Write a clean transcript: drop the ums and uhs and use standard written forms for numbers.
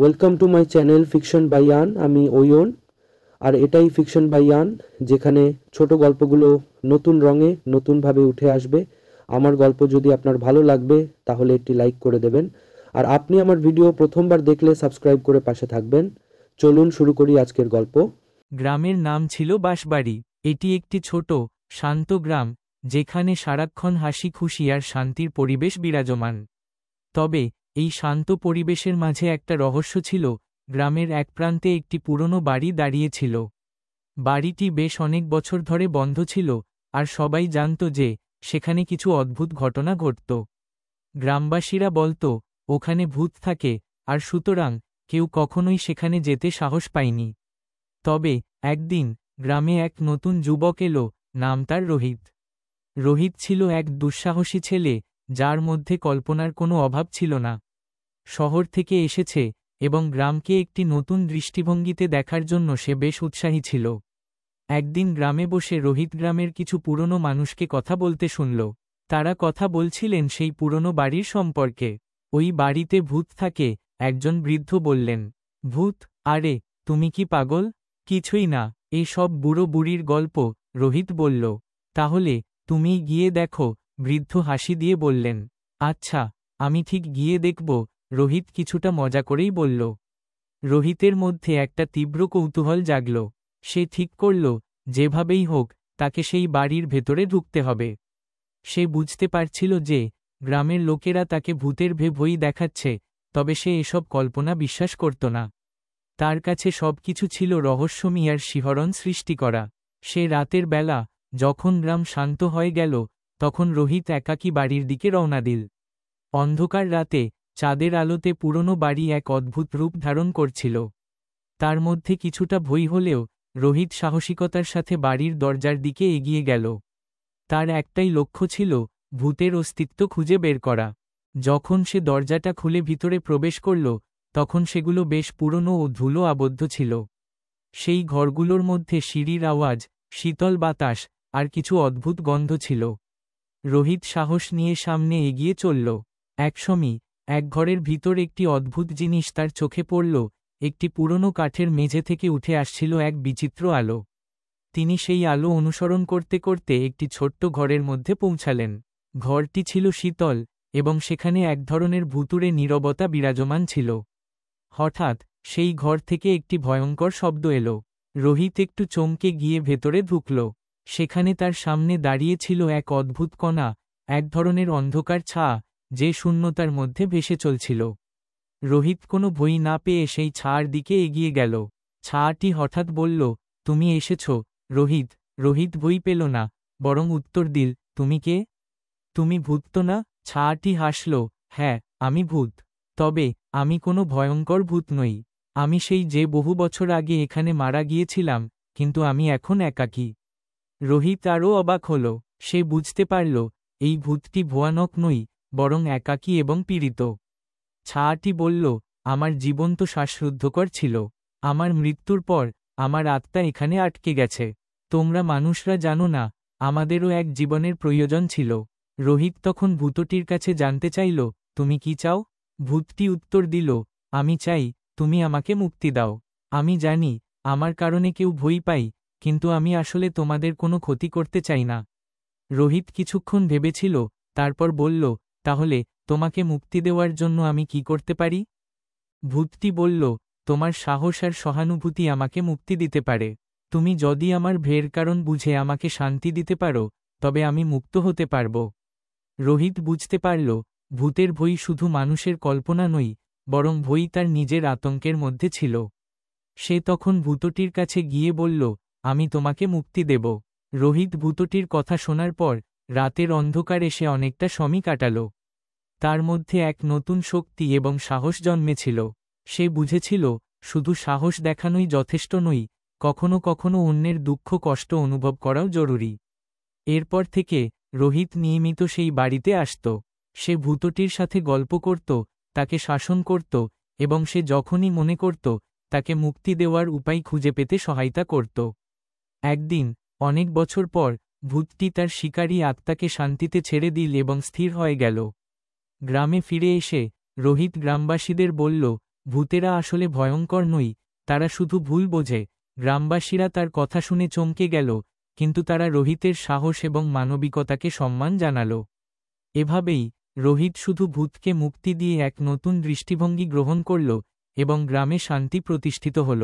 Welcome to my channel fiction by Ian. আমি ওয়ন, আর এটাই ফিকশন বাই ইয়ান, যেখানে ছোট গল্পগুলো নতুন রঙে নতুনভাবে উঠে আসবে। আমার গল্প যদি আপনার ভালো লাগবে তাহলে একটি লাইক করে দেবেন, আর আপনি আমার ভিডিও প্রথমবার দেখলে সাবস্ক্রাইব করে পাশে থাকবেন। চলুন শুরু করি আজকের গল্প। গ্রামের নাম ছিল বাঁশবাড়ি। এটি একটি ছোট, শান্ত গ্রাম, যেখানে সারাক্ষণ হাসি খুশি আর শান্তির পরিবেশ বিরাজমান। তবে এই শান্ত পরিবেশের মাঝে একটা রহস্য ছিল। গ্রামের এক প্রান্তে একটি পুরনো বাড়ি দাঁড়িয়েছিল। বাড়িটি বেশ অনেক বছর ধরে বন্ধ ছিল, আর সবাই জানত যে সেখানে কিছু অদ্ভুত ঘটনা ঘটত। গ্রামবাসীরা বলত ওখানে ভূত থাকে, আর সুতরাং কেউ কখনোই সেখানে যেতে সাহস পায়নি। তবে একদিন গ্রামে এক নতুন যুবক এলো, নাম তার রোহিত। রোহিত ছিল এক দুঃসাহসী ছেলে, যার মধ্যে কল্পনার কোনো অভাব ছিল না। শহর থেকে এসেছে এবং গ্রামকে একটি নতুন দৃষ্টিভঙ্গিতে দেখার জন্য সে বেশ উৎসাহী ছিল। একদিন গ্রামে বসে রোহিত গ্রামের কিছু পুরনো মানুষকে কথা বলতে শুনল। তারা কথা বলছিলেন সেই পুরনো বাড়ির সম্পর্কে। ওই বাড়িতে ভূত থাকে, একজন বৃদ্ধ বললেন। ভূত? আরে, তুমি কি পাগল? কিছুই না, এ সব বুড়ো বুড়ির গল্প, রোহিত বলল। তাহলে তুমিই গিয়ে দেখো, বৃদ্ধ হাসি দিয়ে বললেন। আচ্ছা, আমি ঠিক গিয়ে দেখব, রোহিত কিছুটা মজা করেই বলল। রোহিতের মধ্যে একটা তীব্র কৌতূহল জাগল। সে ঠিক করল, যেভাবেই হোক তাকে সেই বাড়ির ভেতরে ঢুকতে হবে। সে বুঝতে পারছিল যে গ্রামের লোকেরা তাকে ভূতের ভয় দেখাচ্ছে, তবে সে এসব কল্পনা বিশ্বাস করত না। তার কাছে সবকিছু ছিল রহস্যময় আর শিহরণ সৃষ্টি করা। সে রাতের বেলা, যখন গ্রাম শান্ত হয়ে গেল, তখন রোহিত একাকী বাড়ির দিকে রওনা দিল। অন্ধকার রাতে চাঁদের আলোতে পুরনো বাড়ি এক অদ্ভুত রূপ ধারণ করছিল। তার মধ্যে কিছুটা ভয় হলেও রোহিত সাহসিকতার সাথে বাড়ির দরজার দিকে এগিয়ে গেল। তার একটাই লক্ষ্য ছিল, ভূতের অস্তিত্ব খুঁজে বের করা। যখন সে দরজাটা খুলে ভিতরে প্রবেশ করল, তখন সেগুলো বেশ পুরনো ও ধুলো আবদ্ধ ছিল। সেই ঘরগুলোর মধ্যে সিঁড়ির আওয়াজ, শীতল বাতাস আর কিছু অদ্ভুত গন্ধ ছিল। রোহিত সাহস নিয়ে সামনে এগিয়ে চলল। একসময় এক ঘরের ভিতর একটি অদ্ভুত জিনিস তার চোখে পড়ল। একটি পুরনো কাঠের মেঝে থেকে উঠে আসছিল এক বিচিত্র আলো। তিনি সেই আলো অনুসরণ করতে করতে একটি ছোট্ট ঘরের মধ্যে পৌঁছালেন। ঘরটি ছিল শীতল, এবং সেখানে এক ধরনের ভুতুড়ে নীরবতা বিরাজমান ছিল। হঠাৎ সেই ঘর থেকে একটি ভয়ঙ্কর শব্দ এলো। রোহিত একটু চমকে গিয়ে ভেতরে ঢুকল। সেখানে তার সামনে দাঁড়িয়ে ছিল এক অদ্ভুত কণা, এক ধরনের অন্ধকার ছায়া, যে শূন্যতার মধ্যে ভেসে চলছিল। রোহিত কোনো ভয় না পেয়ে সেই ছায়ার দিকে এগিয়ে গেল। ছায়াটি হঠাৎ বলল, তুমি এসেছ, রোহিত। রোহিত ভয় পেল না, বরং উত্তর দিল, তুমি কে? তুমি ভূত তো না? ছায়াটি হাসল, হ্যাঁ, আমি ভূত। তবে আমি কোনো ভয়ঙ্কর ভূত নই। আমি সেই যে বহু বছর আগে এখানে মারা গিয়েছিলাম, কিন্তু আমি এখন একাকী। রোহিত আরও অবাক হল। সে বুঝতে পারল, এই ভূতটি ভয়ানক নই, বরং একাকী এবং পীড়িত। ছায়াটি বলল, আমার জীবন তো শ্বাসরুদ্ধকর ছিল। আমার মৃত্যুর পর আমার আত্মা এখানে আটকে গেছে। তোমরা মানুষরা জানো না, আমাদেরও এক জীবনের প্রয়োজন ছিল। রোহিত তখন ভূতটির কাছে জানতে চাইল, তুমি কি চাও? ভূতটি উত্তর দিল, আমি চাই তুমি আমাকে মুক্তি দাও। আমি জানি আমার কারণে কেউ ভয় পায়, কিন্তু আমি আসলে তোমাদের কোনো ক্ষতি করতে চাই না। রোহিত কিছুক্ষণ ভেবেছিল, তারপর বলল, তাহলে তোমাকে মুক্তি দেওয়ার জন্য আমি কি করতে পারি? ভূতটি বলল, তোমার সাহস আর সহানুভূতি আমাকে মুক্তি দিতে পারে। তুমি যদি আমার ভয়ের কারণ বুঝে আমাকে শান্তি দিতে পারো, তবে আমি মুক্ত হতে পারব। রোহিত বুঝতে পারল, ভূতের ভয় শুধু মানুষের কল্পনা নয়, বরং ভয় তার নিজের আতঙ্কের মধ্যে ছিল। সে তখন ভূতটির কাছে গিয়ে বলল, আমি তোমাকে মুক্তি দেব। রোহিত ভূতটির কথা শোনার পর রাতের অন্ধকারে সে অনেকটা সময় কাটাল। তার মধ্যে এক নতুন শক্তি এবং সাহস জন্মেছিল। সে বুঝেছিল, শুধু সাহস দেখানোই যথেষ্ট নয়, কখনো কখনো অন্যের দুঃখ কষ্ট অনুভব করাও জরুরি। এরপর থেকে রোহিত নিয়মিত সেই বাড়িতে আসত। সে ভূতটির সাথে গল্প করত, তাকে শাসন করত, এবং সে যখনই মনে করত তাকে মুক্তি দেওয়ার উপায় খুঁজে পেতে সহায়তা করত। একদিন, অনেক বছর পর, ভূতটি তার শিকারী আত্মাকে শান্তিতে ছেড়ে দিল এবং স্থির হয়ে গেল। গ্রামে ফিরে এসে রোহিত গ্রামবাসীদের বলল, ভূতেরা আসলে ভয়ঙ্কর নয়, তারা শুধু ভুল বোঝে। গ্রামবাসীরা তার কথা শুনে চমকে গেল, কিন্তু তারা রোহিতের সাহস এবং মানবিকতাকে সম্মান জানালো। এভাবেই রোহিত শুধু ভূতকে মুক্তি দিয়ে এক নতুন দৃষ্টিভঙ্গি গ্রহণ করল এবং গ্রামে শান্তি প্রতিষ্ঠিত হল।